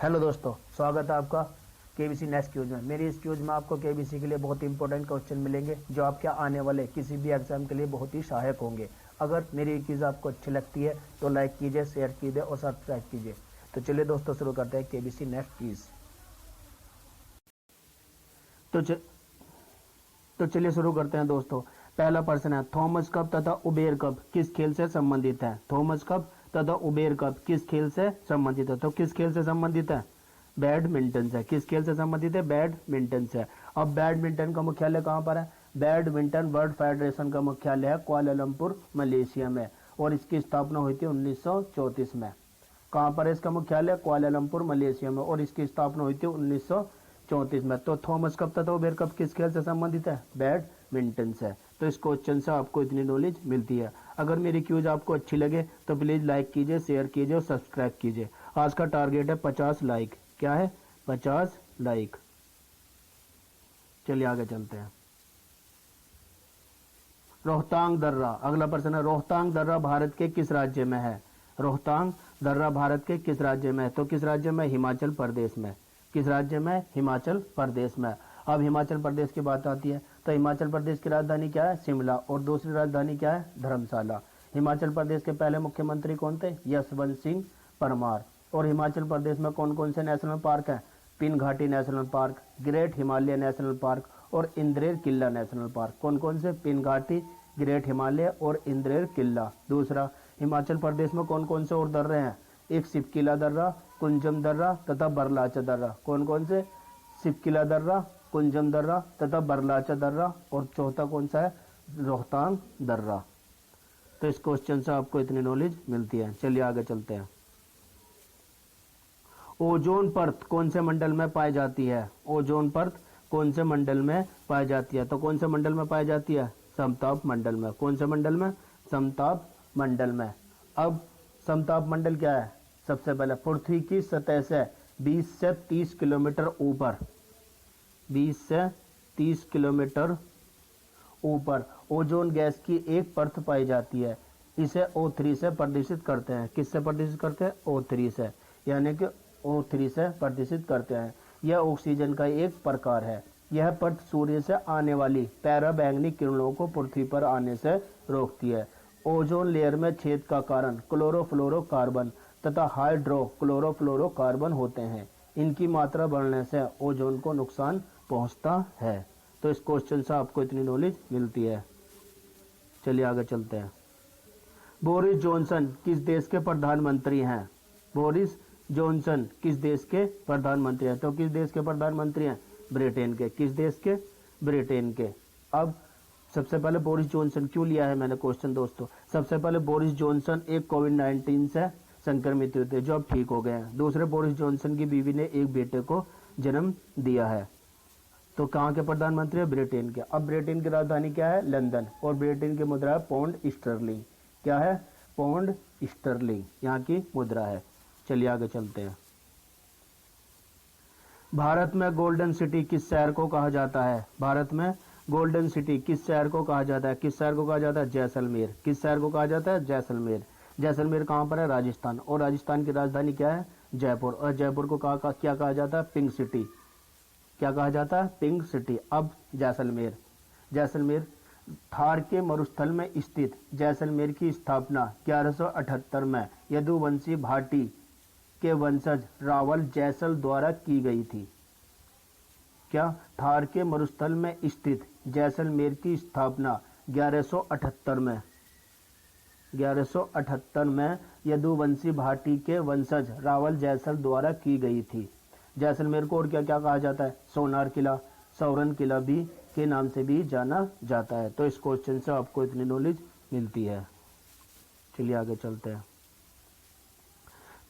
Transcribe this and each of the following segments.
Hello दोस्तों, स्वागत है आपका केबीसी नेक्स्ट क्यूज में। मेरी इस क्यूज में आपको केबीसी के लिए बहुत इंपॉर्टेंट क्वेश्चन मिलेंगे जो आपके आने वाले किसी भी एग्जाम के लिए बहुत ही सहायक होंगे। अगर मेरी क्यूज आपको अच्छी लगती है तो लाइक कीजिए, शेयर कीजिए और सब्सक्राइब कीजिए। तो चलिए दोस्तों, शुरू करते हैं केबीसी नेक्स्ट क्यूज। तो चलिए शुरू करते हैं दोस्तों। पहला प्रश्न है, थॉमस कप तथा उबेर कप किस खेल से संबंधित है? थॉमस कप तथा उबेर कप किस खेल से संबंधित है? तो किस खेल से संबंधित है? बैडमिंटन से। किस खेल से संबंधित है? बैडमिंटन से। अब बैडमिंटन का मुख्यालय कहाँ पर है? बैडमिंटन वर्ल्ड फेडरेशन का मुख्यालय है कुआलालंपुर, मलेशिया में, और इसकी स्थापना हुई थी 1934 में। कहाँ पर है इसका मुख्यालय? कुआलालंपुर, मलेशिया में, और इसकी स्थापना हुई थी 1934 में। तो थॉमस कप तथा उबेर कप किस खेल से संबंधित है? बैडमिंटन से। तो इस क्वेश्चन से आपको इतनी नॉलेज मिलती है। अगर मेरी क्यूज आपको अच्छी लगे तो प्लीज लाइक कीजिए, शेयर कीजिए और सब्सक्राइब कीजिए। आज का टारगेट है 50 लाइक। क्या है? 50 लाइक। चलिए आगे चलते हैं। रोहतांग दर्रा। अगला प्रश्न है, रोहतांग दर्रा भारत के किस राज्य में है? रोहतांग दर्रा भारत के किस राज्य में है? तो किस राज्य में? हिमाचल प्रदेश में। किस राज्य में? हिमाचल प्रदेश में। अब हिमाचल प्रदेश की बात आती है तो हिमाचल प्रदेश की राजधानी क्या है? शिमला। और दूसरी राजधानी क्या है? धर्मशाला। हिमाचल प्रदेश के पहले मुख्यमंत्री कौन थे? यशवंत सिंह परमार। और हिमाचल प्रदेश में कौन कौन से नेशनल पार्क हैं? पिन घाटी national park, great Himalaya national park और इंद्रेर किला नेशनल पार्क। कौन कौन से? पिन घाटी, ग्रेट हिमालय और इंद्रेर किला। दूसरा, हिमाचल प्रदेश में कौन कौन से और दर्रे हैं? एक सिपकिला दर्रा, कुंजम दर्रा तथा बरलाचा दर्रा। कौन कौन से? सिपकिला दर्रा, कुंजम दर्रा तथा बरलाचा दर्रा। और चौथा कौन सा है? रोहतांग दर्रा। तो इस क्वेश्चन से आपको इतनी नॉलेज मिलती है। चलिए आगे चलते हैं। ओजोन परत कौन से मंडल में पाई जाती है? ओजोन परत कौन से मंडल में पाई जाती है? तो कौन से मंडल में पाई जाती है? समताप मंडल में। कौन से मंडल में? समताप मंडल में। अब समताप मंडल क्या है? सबसे पहले पृथ्वी की सतह से 20 से 30 किलोमीटर ऊपर, 20 से 30 किलोमीटर ऊपर ओजोन गैस की एक परत पाई जाती है। इसे O3 से प्रदूषित करते हैं। किससे प्रदूषित करते हैं? O3 से, यानी कि O3 से प्रदूषित करते हैं। यह ऑक्सीजन का एक प्रकार है। यह परत सूर्य से आने वाली पराबैंगनी किरणों को पृथ्वी पर आने से रोकती है। ओजोन लेयर में छेद का कारण क्लोरोफ्लोरोकार्बन तथा हाइड्रोक्लोरोफ्लोरोकार्बन होते हैं। इनकी मात्रा बढ़ने से ओजोन को नुकसान पहुंचता है। तो इस क्वेश्चन से आपको इतनी नॉलेज मिलती है। चलिए आगे चलते हैं। बोरिस जॉनसन किस देश के प्रधानमंत्री हैं? बोरिस जॉनसन किस देश के प्रधानमंत्री हैं? तो किस देश के प्रधानमंत्री हैं? ब्रिटेन के। किस देश के? ब्रिटेन के। अब सबसे पहले बोरिस जॉनसन क्यों लिया है मैंने क्वेश्चन दोस्तों? सबसे पहले बोरिस जॉनसन एक कोविड-19 से संक्रमित हुए थे जो अब ठीक हो गए हैं। दूसरे, बोरिस जॉनसन की बीवी ने एक बेटे को जन्म दिया है। तो कहाँ के प्रधानमंत्री है? ब्रिटेन के। अब ब्रिटेन की राजधानी क्या है? लंदन। और ब्रिटेन की मुद्रा है पौंड स्टर्लिंग। क्या है? पौंड स्टर्लिंग यहाँ की मुद्रा है। चलिए आगे चलते हैं। भारत में गोल्डन सिटी किस शहर को कहा जाता है? भारत में गोल्डन सिटी किस शहर को कहा जाता है? किस शहर को कहा जाता है? जैसलमेर। किस शहर को कहा जाता है? जैसलमेर। जैसलमेर कहाँ पर है? राजस्थान। और राजस्थान की राजधानी क्या है? जयपुर। और जयपुर को क्या कहा जाता है? Pink city. क्या कहा जाता है? Pink city. अब जैसलमेर। जैसलमेर थार के मरुस्थल में स्थित जैसलमेर की स्थापना 1178 में यदुवंशी भाटी के वंशज रावल जैसल द्वारा की गई थी। क्या? थार के मरुस्थल में स्थित जैसलमेर की स्थापना 1178 में यदुवंशी भाटी के वंशज रावल जैसल द्वारा की गई थी। जैसलमेर को और क्या क्या कहा जाता है? सोनार किला, सौरन किला भी के नाम से भी जाना जाता है। तो इस क्वेश्चन से आपको इतनी नॉलेज मिलती है। चलिए आगे चलते हैं।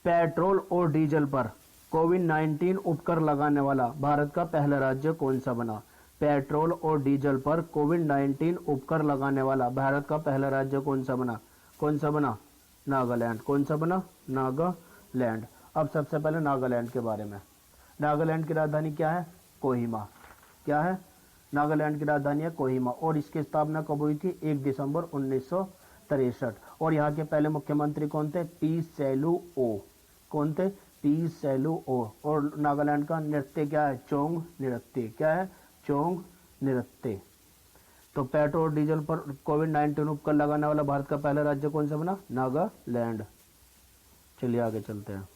पेट्रोल और डीजल पर कोविड-19 उपकर लगाने वाला भारत का पहला राज्य कौन सा बना? पेट्रोल और डीजल पर कोविड-19 उपकर लगाने वाला भारत का पहला राज्य कौन सा बना? कौन सा बना? नागालैंड। कौन सा बना? नागालैंड। अब सबसे पहले नागालैंड के बारे में। नागालैंड की राजधानी क्या है? कोहिमा। क्या है? नागालैंड की राजधानी है कोहिमा। और इसकी स्थापना कब हुई थी? 1 दिसंबर 1963। और यहाँ के पहले मुख्यमंत्री कौन थे? पी सेलुओ। कौन थे? टी सैलू ओ। और नागालैंड का नृत्य क्या है? चोंग नृत्य। क्या है? चोंग नृत्य। तो पेट्रोल और डीजल पर कोविड-19 उपकर लगाने वाला भारत का पहला राज्य कौन सा बना? नागालैंड। चलिए आगे चलते हैं।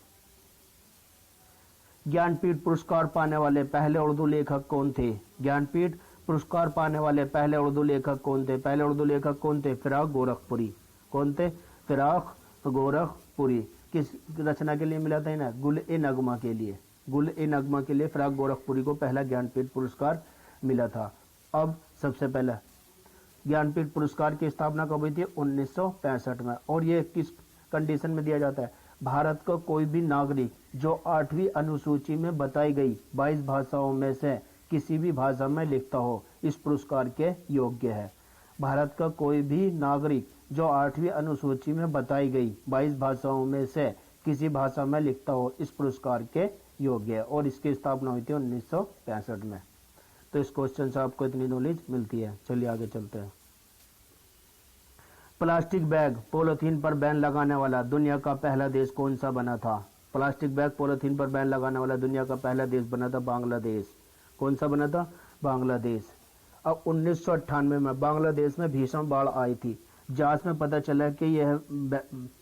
ज्ञानपीठ पुरस्कार पाने वाले पहले उर्दू लेखक कौन थे? ज्ञानपीठ पुरस्कार पाने वाले पहले उर्दू लेखक कौन थे? पहले उर्दू लेखक कौन थे? फिराक गोरखपुरी। कौन थे? फिराक गोरखपुरी। किस रचना के लिए मिला था इन्हें? गुल-ए-नगमा के लिए। गुल-ए-नगमा के लिए फिराक गोरखपुरी को पहला ज्ञानपीठ पुरस्कार मिला था। अब सबसे पहला ज्ञानपीठ पुरस्कार की स्थापना कब हुई थी? 1965 में। और ये किस कंडीशन में दिया जाता है? भारत का कोई भी नागरिक जो 8वीं अनुसूची में बताई गई 22 भाषाओं में से किसी भी भाषा में लिखता हो, इस पुरस्कार के योग्य है। भारत का कोई भी नागरिक जो 8वीं अनुसूची में बताई गई 22 भाषाओं में से किसी भाषा में लिखता हो, इस पुरस्कार के योग्य है। और इसकी स्थापना हुई थी 1965 में। तो इस क्वेश्चन से आपको इतनी नॉलेज मिलती है। चलिए आगे चलते हैं। प्लास्टिक बैग पॉलिथीन पर बैन लगाने वाला दुनिया का पहला देश कौन सा बना था? प्लास्टिक बैग पॉलिथीन पर बैन लगाने वाला दुनिया का पहला देश बना था बांग्लादेश। कौन सा बना था? बांग्लादेश। अब 1998 में बांग्लादेश में भीषण बाढ़ आई थी। जांच में पता चला कि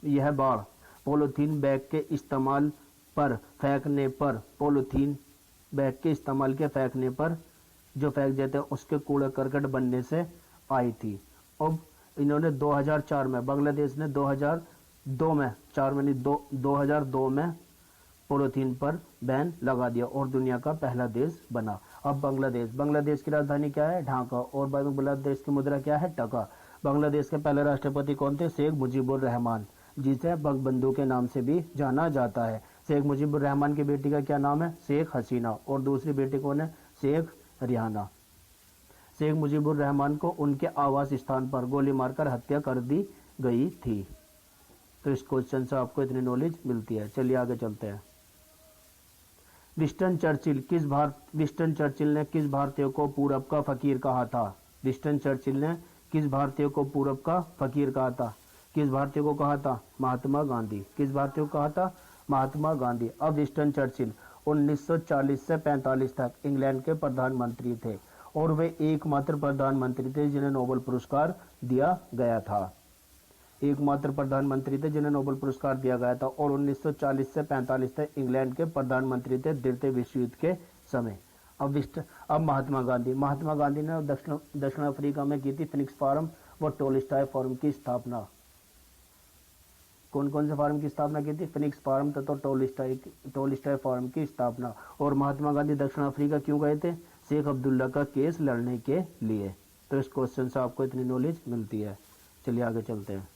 यह बाढ़ पॉलिथीन बैग के इस्तेमाल पर फेंकने पर पॉलिथीन बैग के इस्तेमाल के फेंकने पर जो फेंक देते हैं उसके कूड़ा करकट बनने से आई थी। अब इन्होंने 2004 में बांग्लादेश ने 2002 में 4 में नहीं 2002 में पॉलिथीन पर बैन लगा दिया और दुनिया का पहला देश बना। अब बांग्लादेश की राजधानी क्या है? ढाका। और बांग्लादेश की मुद्रा क्या है? टका। बांग्लादेश के पहले राष्ट्रपति कौन थे? शेख मुजीबुर रहमान, जिसे बंगबंधु के नाम से भी जाना जाता है। शेख मुजीबुर रहमान की बेटी का क्या नाम है? शेख हसीना। और दूसरी बेटी कौन है? शेख रिहाना। शेख मुजीबुर रहमान को उनके आवास स्थान पर गोली मारकर हत्या कर दी गई थी। तो इस क्वेश्चन से आपको इतनी नॉलेज मिलती है। चलिए आगे चलते हैं। विंस्टन चर्चिल ने किस भारतीय को पूरब का फकीर कहा था? विंस्टन चर्चिल ने किस भारतीय को पूरब का फकीर कहा था? किस भारतीय को कहा था? महात्मा गांधी। किस भारतीय को कहा था? महात्मा गांधी। अब विंस्टन चर्चिल 1940 से 45 तक इंग्लैंड के प्रधानमंत्री थे और वे एकमात्र प्रधानमंत्री थे जिन्हें नोबेल पुरस्कार दिया गया था। एकमात्र प्रधानमंत्री थे जिन्हें नोबेल पुरस्कार दिया गया था और 1940 से 45 तक इंग्लैंड के प्रधानमंत्री थे द्वितीय विश्व युद्ध के समय। अब महात्मा गांधी ने दक्षिण अफ्रीका में की थी फिनिक्स फार्म व टोल्स्टॉय फार्म की स्थापना। कौन कौन से फार्म की स्थापना की थी? फिनिक्स फार्म तथा टोल्स्टॉय फार्म की स्थापना। और महात्मा गांधी दक्षिण अफ्रीका क्यों गए थे? शेख अब्दुल्ला का केस लड़ने के लिए। तो इस क्वेश्चन से आपको इतनी नॉलेज मिलती है। चलिए आगे चलते हैं।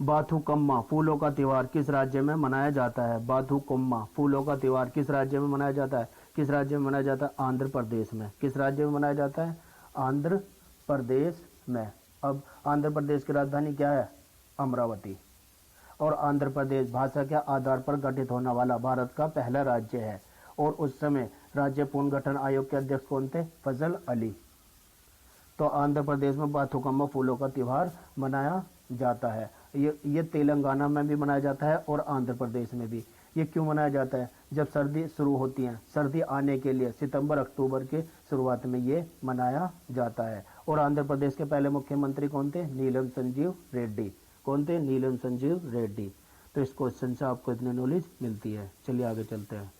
बाथुकम्मा फूलों का त्योहार किस राज्य में मनाया जाता है? बाथुकम्मा फूलों का त्योहार किस राज्य में मनाया जाता है? किस राज्य में मनाया जाता है? आंध्र प्रदेश में। किस राज्य में मनाया जाता है? आंध्र प्रदेश में। अब आंध्र प्रदेश की राजधानी क्या है? अमरावती। और आंध्र प्रदेश भाषा के आधार पर गठित होने वाला भारत का पहला राज्य है। और उस समय राज्य पुनर्गठन आयोग के अध्यक्ष कौन थे? फजल अली। तो आंध्र प्रदेश में बाथुकम्मा फूलों का त्योहार मनाया जाता है। ये तेलंगाना में भी मनाया जाता है और आंध्र प्रदेश में भी। ये क्यों मनाया जाता है? जब सर्दी शुरू होती है, सर्दी आने के लिए सितंबर अक्टूबर के शुरुआत में ये मनाया जाता है। और आंध्र प्रदेश के पहले मुख्यमंत्री कौन थे? नीलम संजीव रेड्डी। कौन थे? नीलम संजीव रेड्डी। तो इस क्वेश्चन से आपको इतनी नॉलेज मिलती है। चलिए आगे चलते हैं।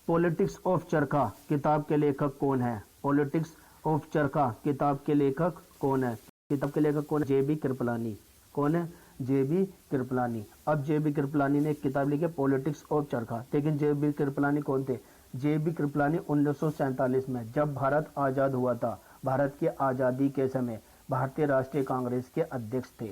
पॉलिटिक्स ऑफ चरखा किताब के लेखक कौन है? पॉलिटिक्स ऑफ चरखा किताब के लेखक कौन है? किताब के लेखक कौन है? जे.बी. कृपलानी। कौन है? जे.बी. कृपलानी। अब जे.बी. कृपलानी ने एक किताब लिखी पॉलिटिक्स ऑफ चरखा। लेकिन जे.बी. कृपलानी कौन थे? जे.बी. कृपलानी 1947 में जब भारत आजाद हुआ था, भारत की आजादी के समय भारतीय राष्ट्रीय कांग्रेस के अध्यक्ष थे।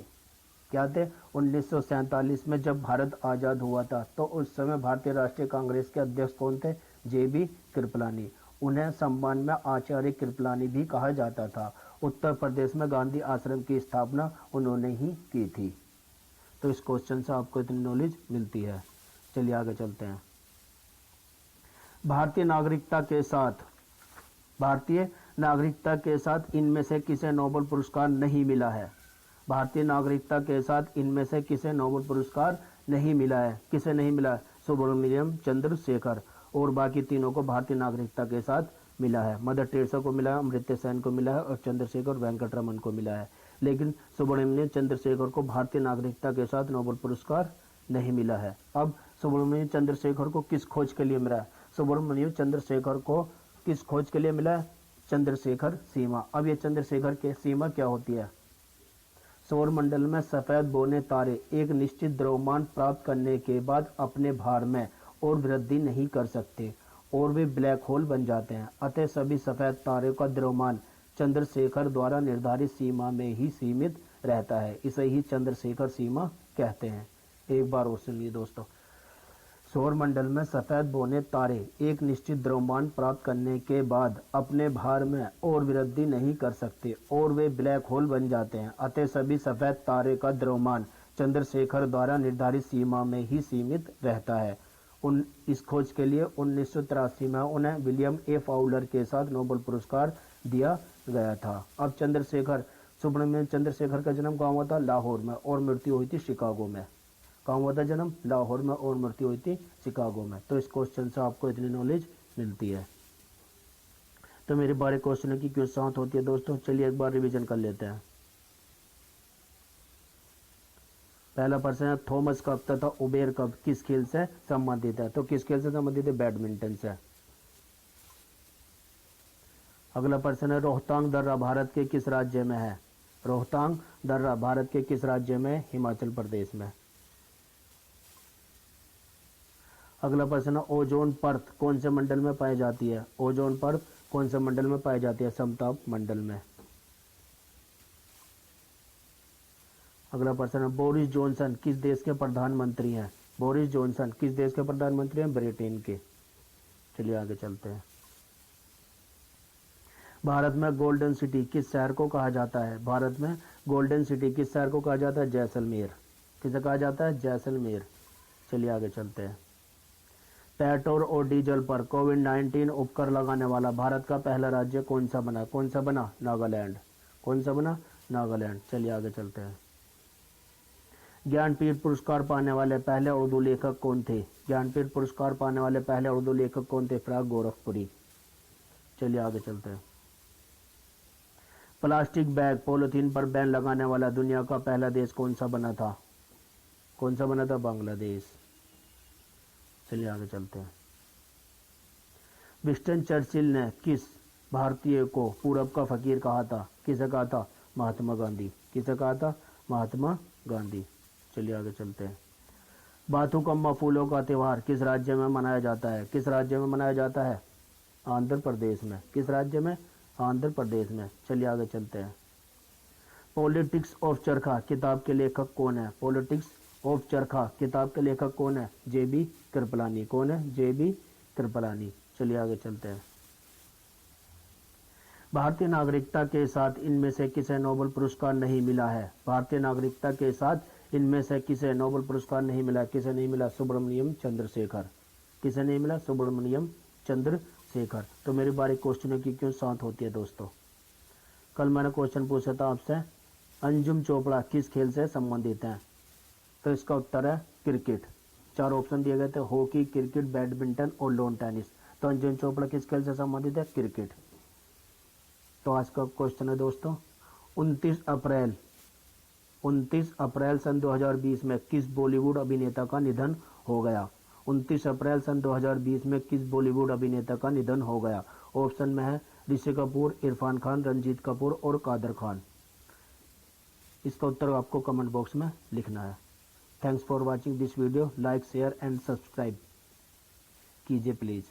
क्या थे? 1947 में जब भारत आजाद हुआ था तो उस समय भारतीय राष्ट्रीय कांग्रेस के अध्यक्ष कौन थे? जे.बी. कृपलानी। उन्हें सम्मान में आचार्य कृपलानी भी कहा जाता था। उत्तर प्रदेश में गांधी आश्रम की स्थापना उन्होंने ही की थी। तो इस क्वेश्चन से आपको इतनी नॉलेज मिलती है। चलिए आगे चलते हैं। भारतीय नागरिकता के साथ इनमें से किसे नोबेल पुरस्कार नहीं मिला है? भारतीय नागरिकता के साथ इनमें से किसे नोबेल पुरस्कार नहीं मिला है? किसे नहीं मिला है? सुब्रमण्यम चंद्रशेखर, और बाकी तीनों को भारतीय नागरिकता के साथ मिला है। मदर टेरेसा को मिला है, अमर्त्य सेन को मिला है और चंद्रशेखर वेंकटरमन को मिला है। लेकिन सुब्रमण्यम चंद्रशेखर को भारतीय नागरिकता के साथ नोबेल पुरस्कार नहीं मिला है। अब सुब्रमण्यम चंद्रशेखर को किस खोज के लिए मिला है? सुब्रमण्यम चंद्रशेखर को किस खोज के लिए मिला है? चंद्रशेखर सीमा। अब ये चंद्रशेखर के सीमा क्या होती है? सौर मंडल में सफेद बौने तारे एक निश्चित द्रव्यमान प्राप्त करने के बाद अपने भार में और वृद्धि नहीं कर सकते और वे ब्लैक होल बन जाते हैं। अतः सभी सफेद तारों का द्रव्यमान चंद्रशेखर द्वारा निर्धारित सीमा में ही सीमित रहता है। इसे ही चंद्रशेखर सीमा कहते हैं। एक बार और सुनिए दोस्तों, सौर मंडल में सफेद बौने तारे एक निश्चित द्रव्यमान प्राप्त करने के बाद अपने भार में और वृद्धि नहीं कर सकते और वे ब्लैक होल बन जाते हैं। अतः सभी सफेद तारे का द्रव्यमान चंद्रशेखर द्वारा निर्धारित सीमा में ही सीमित रहता है। इस खोज के लिए 1983 में उन्हें विलियम ए फाउलर के साथ नोबेल पुरस्कार दिया गया था। अब सुब्रमण्यम चंद्रशेखर का जन्म कहाँ हुआ था? लाहौर में, और मृत्यु हुई थी शिकागो में। कहाँ हुआ था जन्म? लाहौर में, और मृत्यु हुई थी शिकागो में। तो इस क्वेश्चन से आपको इतनी नॉलेज मिलती है। तो मेरी बारी क्वेश्चन की क्यों साथ होती है दोस्तों? चलिए एक बार रिवीजन कर लेते हैं। पहला प्रश्न है, थॉमस कप तथा उबेर कप किस खेल से संबंधित है? तो किस खेल से संबंधित है? बैडमिंटन से। अगला प्रश्न है, रोहतांग दर्रा भारत के किस राज्य में है? रोहतांग दर्रा भारत के किस राज्य में? हिमाचल प्रदेश में। अगला प्रश्न है, ओजोन परत कौन से मंडल में पाई जाती है? ओजोन परत कौन से मंडल में पाई जाती है? समताप मंडल में। अगला प्रश्न है, बोरिस जॉनसन किस देश के प्रधानमंत्री हैं? बोरिस जॉनसन किस देश के प्रधानमंत्री हैं? ब्रिटेन के। चलिए आगे चलते हैं। भारत में गोल्डन सिटी किस शहर को कहा जाता है? भारत में गोल्डन सिटी किस शहर को कहा जाता है? जैसलमेर। किसे कहा जाता है? जैसलमेर। चलिए आगे चलते हैं। पेट्रोल और डीजल पर कोविड-19 उपकर लगाने वाला भारत का पहला राज्य कौन सा बना? कौन सा बना? नागालैंड। कौन सा बना? नागालैंड। चलिए आगे चलते हैं। ज्ञानपीठ पुरस्कार पाने वाले पहले उर्दू लेखक कौन थे? ज्ञानपीठ पुरस्कार पाने वाले पहले उर्दू लेखक कौन थे? फ्राग गोरखपुरी। चलिए आगे चलते हैं। प्लास्टिक बैग पॉलिथीन पर बैन लगाने वाला दुनिया का पहला देश कौन सा बना था? कौन सा बना था? बांग्लादेश। चलिए आगे चलते हैं। विंस्टन चर्चिल ने किस भारतीय को पूरब का फकीर कहा था? किसे कहा था? महात्मा गांधी। किसे कहा था? महात्मा गांधी। चलिए आगे चलते हैं। बाथुकम्मा फूलों का त्योहार किस राज्य में मनाया जाता है? किस राज्य में मनाया जाता है? आंध्र प्रदेश में। किस राज्य में? आंध्र प्रदेश में। चलिए आगे चलते हैं। पॉलिटिक्स ऑफ चरखा किताब के लेखक कौन है? पॉलिटिक्स ऑफ चरखा किताब के लेखक कौन है? जे.बी. कृपलानी। कौन है? जे.बी. कृपलानी। चलिए आगे चलते हैं। भारतीय नागरिकता के साथ इनमें से किसे नोबेल पुरस्कार नहीं मिला है? भारतीय नागरिकता के साथ इनमें से किसे नोबेल पुरस्कार नहीं मिला? किसे नहीं मिला? सुब्रमण्यम चंद्रशेखर। किसे नहीं मिला? सुब्रमण्यम चंद्रशेखर। तो मेरी बारी क्वेश्चनों की क्यों साथ होती है दोस्तों? कल मैंने क्वेश्चन पूछा था आपसे, अंजुम चोपड़ा किस खेल से संबंधित हैं? तो इसका उत्तर है क्रिकेट। 4 ऑप्शन दिए गए थे, हॉकी, क्रिकेट, बैडमिंटन और लॉन टेनिस। तो अंजुम चोपड़ा किस खेल से संबंधित है? क्रिकेट। तो आज का क्वेश्चन है दोस्तों, 29 अप्रैल सन 2020 में किस बॉलीवुड अभिनेता का निधन हो गया? 29 अप्रैल सन 2020 में किस बॉलीवुड अभिनेता का निधन हो गया? ऑप्शन में है ऋषि कपूर, इरफान खान, रंजीत कपूर और कादर खान। इसका उत्तर आपको कमेंट बॉक्स में लिखना है। Thanks for watching this video. Like, share and subscribe कीजिए प्लीज़।